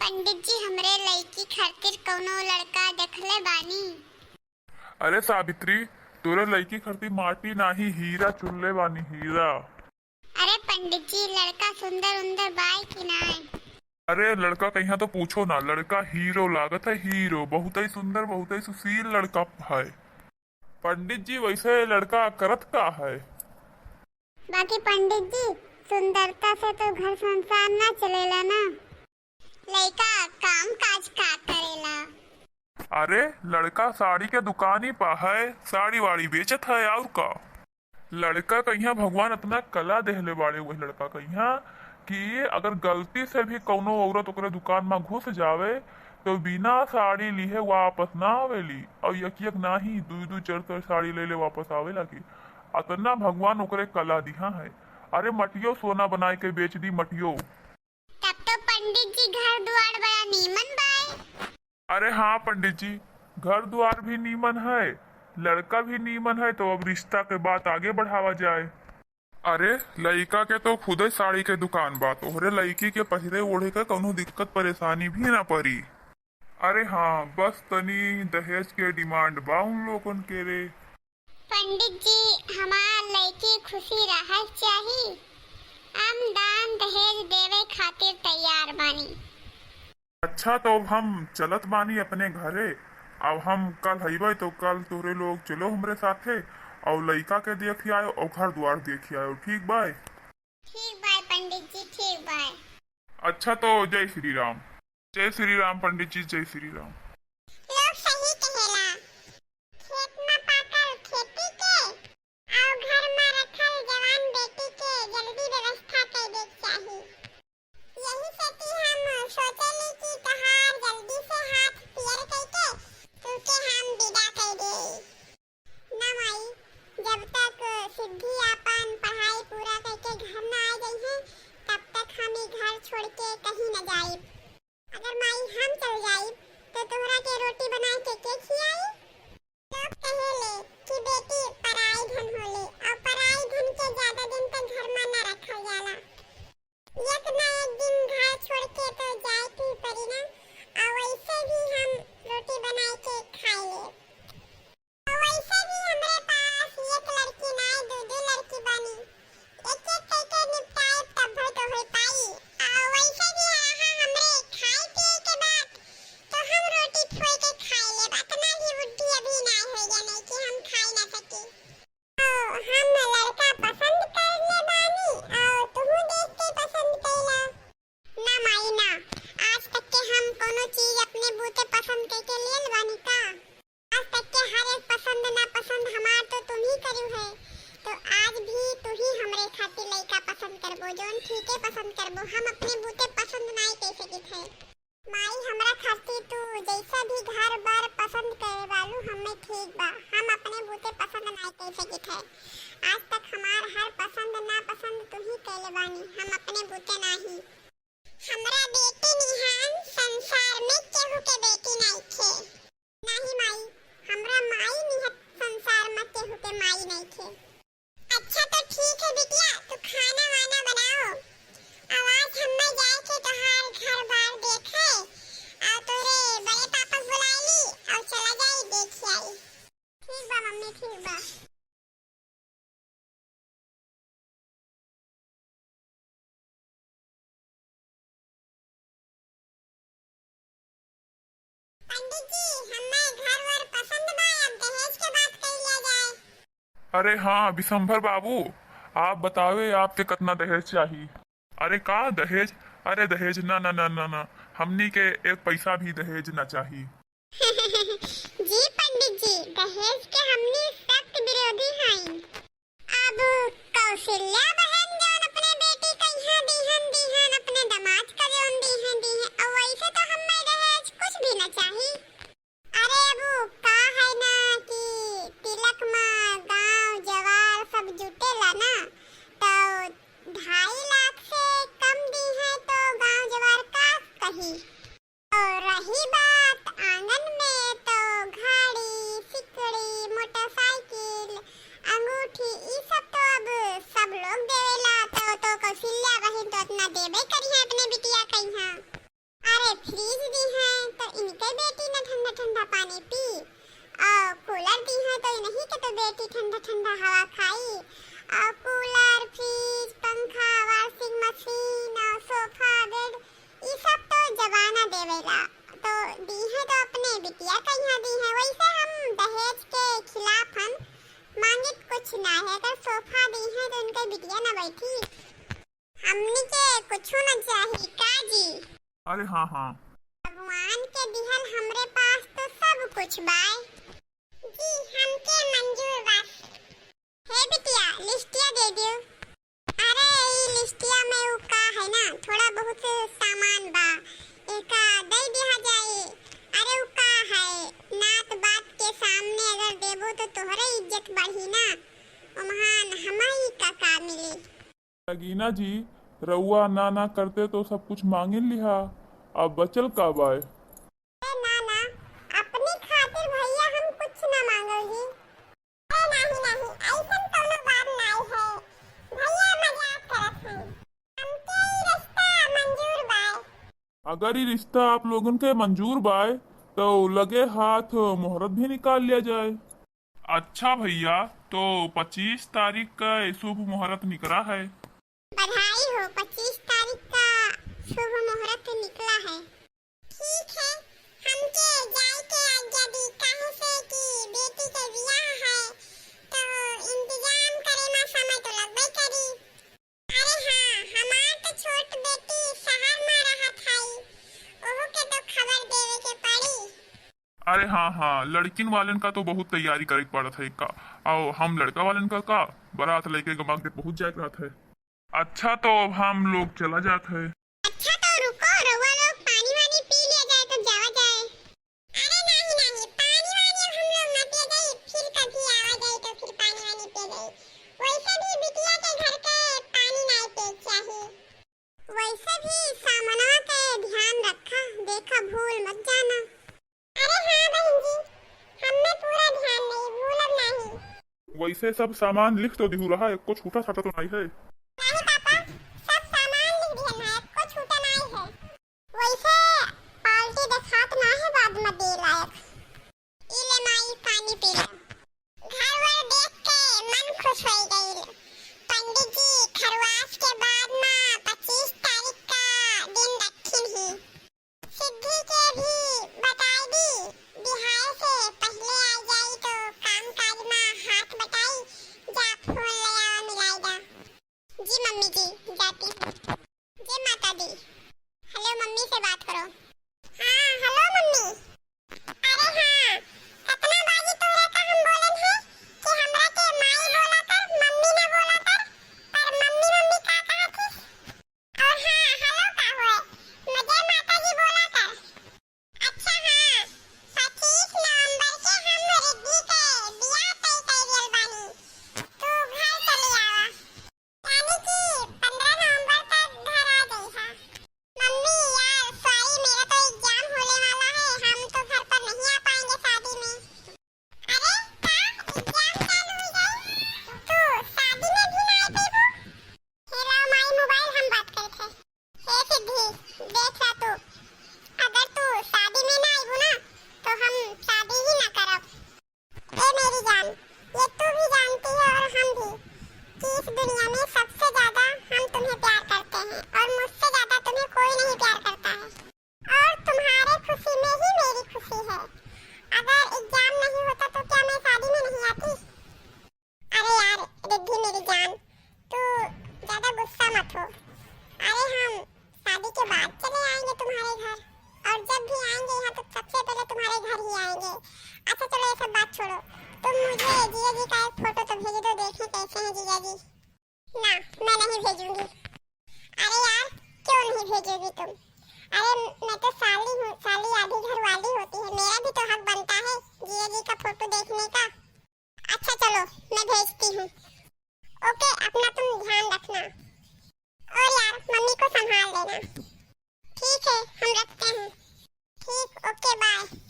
पंडित जी हमरे लड़की खातिर कौनो लड़का देखले बानी। अरे सावित्री, तोरे लड़की खातिर माटी नाही हीरा चुनले बानी, हीरा। अरे पंडित जी लड़का सुंदर उंदर बाई कि नाय? अरे लड़का कहीं तो पूछो ना, लड़का हीरो लागत है, हीरो। बहुत ही सुंदर, बहुत ही सुशील लड़का है। पंडित जी वैसे लड़का करत का है? बाकी पंडित जी सुंदरता से तो घर संसार ना चलेला ना, लड़का काम काज का करेला। अरे लड़का साड़ी के दुकान ही पा है, साड़ी वाड़ी बेचत है और का। लड़का कहीं भगवान अपना कला देहले बाड़े, वही लड़का कहीं कि अगर गलती से भी कौनो औरत ओकरे दुकान में घुस जावे तो बिना साड़ी लिए वापस ना आवेली, और यक यक ना ही दू दू चढ़ साड़ी ले ले वापस आवेला की। अतना भगवान ओकरे कला दिया है। अरे मटियो सोना बनाए के बेच दी, मटियो। तब तो पंडित जी घर द्वार बड़ा नीमन बाए। अरे हाँ पंडित जी, घर द्वार भी नीमन है, लड़का भी नीमन है, तो अब रिश्ता के बात आगे बढ़ावा जाए। अरे लड़का के तो खुद ही साड़ी के दुकान बा, तोहरे लड़की के पहिरे ओढ़े के कौनो दिक्कत परेशानी भी ना पड़ी। अरे हाँ, बस तनी दहेज के डिमांड बा उन लोगन के रे। पंडित जी हमार लड़की खुशी रह चाहिए, हम दान दहेज देवे खातिर तैयार बानी। अच्छा तो अब हम चलत बानी अपने घरे। अब हम कल हईबे तो कल तोरे लोग चलो हमरे साथे, और लड़का के देख आयो और घर द्वार देख आयो, ठीक बाय? ठीक बाय पंडित जी, ठीक बाय। अच्छा तो जय श्री राम। जय श्री राम पंडित जी, जय श्री राम। लोग सही कहेला, खेत में पाकल खेती के और घर में रखल जवान बेटी के जल्दी व्यवस्था कर दे चाहिए। यही से हम सोचेली कि तहार जल्दी से हाथ पियर करके तुके हम विदा कर दे ना माई। जब तक सिद्धि अपन पढ़ाई पूरा करके घर न आ गई है तब तक हम ही घर छोड़ के कहीं न जाए। अगर माई हम चल जाए तो तोहरा के रोटी बना के खियाई। लोग कहेले कि बेटी पराई धन होले, और पराई धन के ज्यादा दिन तक घर में न रखल जाला। एक न एक दिन घर छोड़ के तो जाए की पड़ी ना, और वैसे भी हम रोटी बना के खाए ले। और वैसे भी हमरे पास एक लड़की ना दो दो लड़की बनी, एक एक करके निपटाए तब भर तो हो पाई। और वैसे भी यहाँ हमरे खाए पिए के बाद तो हम रोटी फोड़ के खाए ले, इतना भी बुद्धि अभी ना हो गया नहीं कि हम खाए ना सके। तो हम लड़का पसंद कर ले बानी और तुम देख के पसंद कैला ना माई ना। आज तक के हम कोनो चीज अपने बूते पसंद करके लेल बानी का? आज तक के हर एक पसंद ना पसंद हमार तो तुम ही करू है, तो आज भी तू ही हमरे खातिर लड़का पसंद करबो, जोन ठीके पसंद करबो। हम अपने बूते पसंद नहीं कर सकित है माई, हमरा खातिर तू जैसा भी घर बार पसंद करे वालू हमें ठीक बा, हम अपने बूते पसंद नहीं कर सकित है। आज तक हमार हर पसंद ना पसंद तू ही कैले बानी, हम अपने बूते नहीं। हमरा बेटी निहान संसार में केहू के बेटी नहीं थे नहीं माई, हमरा माई निहत संसार में केहू के माई नहीं थे। अच्छा तो ठीक है बिटिया, तू खाना वाना बनाओ, आवाज हमें जाए के तोहार घर बार देखे और तोरे बड़े पापा बुला ली और चला जाए देख आई। ठीक बा मम्मी, ठीक बा। पंडित जी हमें घर वर पसंद बा, अब दहेज के बात कर लिया जाए। अरे हाँ विशंभर बाबू, आप बतावे आपके कितना दहेज चाहिए? अरे का दहेज? अरे दहेज ना ना ना ना ना, हमनी के एक पैसा भी दहेज ना चाहिए। जी पंडित जी, दहेज के हमनी सख्त विरोधी हैं। अब कौशल्या बहन जान अपने बेटी कहीं दीहन अपने दामाद का जोन दीहन, और वैसे तो हमें दहेज कुछ भी ना चाहिए। अरे अब का है ना कि तिलक में गांव जवार सब जुटेला ना, तो 2.5 लाख से कम दी है तो गांव जवार का कही। और रही बात आंगन में तो घड़ी सिकड़ी मोटरसाइकिल अंगूठी ये सब तो अब सब लोग देवेला, तो कौशल्या बहन तो इतना देवे करी है अपने बिटिया कहीं। अरे फ्री इनके बेटी ने ठंडा ठंडा पानी पी और कूलर दी है तो नहीं कि तो बेटी ठंडा ठंडा हवा खाई। और कूलर, फ्रिज, पंखा, वॉशिंग मशीन और सोफा, बेड ये सब तो जमाना देवेला। तो दी है तो अपने बिटिया कहीं दी है। वैसे हम दहेज के खिलाफ हम मांगे कुछ ना है। अगर सोफा दी है तो उनके बिटिया ना बैठी, हमनी के कुछ न चाहिए का जी। अरे हाँ हाँ, भगवान के दिहल हमरे पास तो सब कुछ बाय जी, हमके मंजूर बा। हे बिटिया लिस्टिया दे दियो। अरे ई लिस्टिया में उ का है ना थोड़ा बहुत सामान बा, एका दे दिया जाए। अरे उ का है नात बात के सामने अगर देबो तो तोहरे इज्जत बढ़ी ना, ओमहान हमारी का मिली। लगीना जी रउआ ना ना करते तो सब कुछ मांगे लिहा, अब बचल का बाय। ना ना अपनी खातिर भैया हम कुछ ना मांगोगी। नहीं नहीं ऐसन कोनो बात नहीं है, भैया मजाक करत हैं। हमके ई रिश्ता मंजूर बाय। अगर ये रिश्ता आप लोगन के मंजूर बाय तो लगे हाथ मुहूर्त भी निकाल लिया जाए। अच्छा भैया, तो 25 तारीख का शुभ मुहूर्त निकला है। बधाई हो, 25 तारीख का शुभ मुहूर्त निकला है। ठीक है, हमके जाए के आज्ञा दी, काहे से कि बेटी के ब्याह है तो इंतजाम करे में समय तो लगबे करी। अरे हाँ, हमार तो छोट बेटी शहर में रहत है, ओहो के तो खबर देवे के पड़ी। अरे हाँ हाँ, लड़किन वालन का तो बहुत तैयारी करे पड़त है का, और हम लड़का वालन का बारात लेके गमाग के पहुंच जाए रहत है। अच्छा तो अब हम लोग चला जात है। अच्छा तो रुको, रउआ लोग पानी वानी पी लिया जाए तो जावा जाए। अरे नहीं नहीं, पानी वानी अब हम लोग ना पी जाए, फिर कभी आवा जाए तो फिर पानी वानी पी जाए। वैसे भी बिटिया के घर के पानी नहीं पी चाहिए। वैसे भी सामनवा के ध्यान रखा, देखा भूल मत जाना। अरे हाँ बहन जी, हमें पूरा ध्यान नहीं, भूलब नहीं। वैसे सब सामान लिख तो दिहू रहा है, कुछ छूटा छाटा तो नहीं है। नहीं पापा, सब सामान लिख दिया है, कुछ छूटा नहीं है। वैसे पार्टी देखात ना है बाद में दे लायक। इले माई पानी पी लो। घर वर देख के मन खुश हो गई। पंडित जी खरवास के बाद में 25 तारीख का दिन रखी ही। सिद्धि के भी बताई दी, बिहार से पहले आ जाई तो काम काज में हाथ बटाई, जा फोन ले आवा मिलाएगा। जी मम्मी जी, जाती हूँ। जय माता दी। हेलो मम्मी से बात करो। हाँ हेलो मम्मी। अरे हाँ, कितना बाजी तोरे का हम बोलन है कि हमरा के माई बोला कर, मम्मी ने बोला कर, पर मम्मी मम्मी का कहा थी। और हाँ हेलो का हुए, मुझे माता जी बोला कर। अच्छा हाँ, 25 नवंबर के हम रिद्धि के बियाह तय कइल बानी, तू घर चली आवा। यानी कि 15 नवंबर तक घर आ गई है। मम्मी यार सॉरी, मेरा तो एग्जाम होने वाला है, हम तो घर पर नहीं आ पाएंगे शादी में। अरे का एग्जाम चालू हो गई, तू शादी में भी नहीं पेबो। हेलो माई मोबाइल हम बात करते हैं। हे सिद्धि देख रहा तू, अगर तू शादी में ना आईबू ना तो हम शादी ही ना करब। ए मेरी जान, ये तू भी जानती है और हम भी कि इस दुनिया में सबसे ज्यादा हम तुम्हें प्यार करते हैं और मुझसे ज्यादा तुम्हें कोई नहीं प्यार करता है। और तुम्हारे खुशी में ही मेरी खुशी है। अगर एग्जाम नहीं होता तो क्या मैं शादी में नहीं आती? अरे यार रिद्धि मेरी जान, तू ज्यादा गुस्सा मत हो। अरे हम शादी के बाद चले आएंगे तुम्हारे घर, और जब भी आएंगे यहाँ तो सबसे पहले तुम्हारे घर ही आएंगे। अच्छा चलो ये सब बात छोड़ो, तुम मुझे जीजा जी का एक फोटो तो भेज दो, देखें कैसे हैं जीजा जी। ना मैं नहीं भेजूंगी। अरे यार क्यों नहीं भेजोगी तुम? अरे मैं तो साली हूँ, साली आधी घर वाली होती है, मेरा भी तो हक बनता है जीजा जी का फोटो देखने का। अच्छा चलो मैं भेजती हूँ। ओके अपना तुम ध्यान रखना, और यार मम्मी को संभाल लेना। ठीक है हम रखते हैं। ठीक ओके बाय।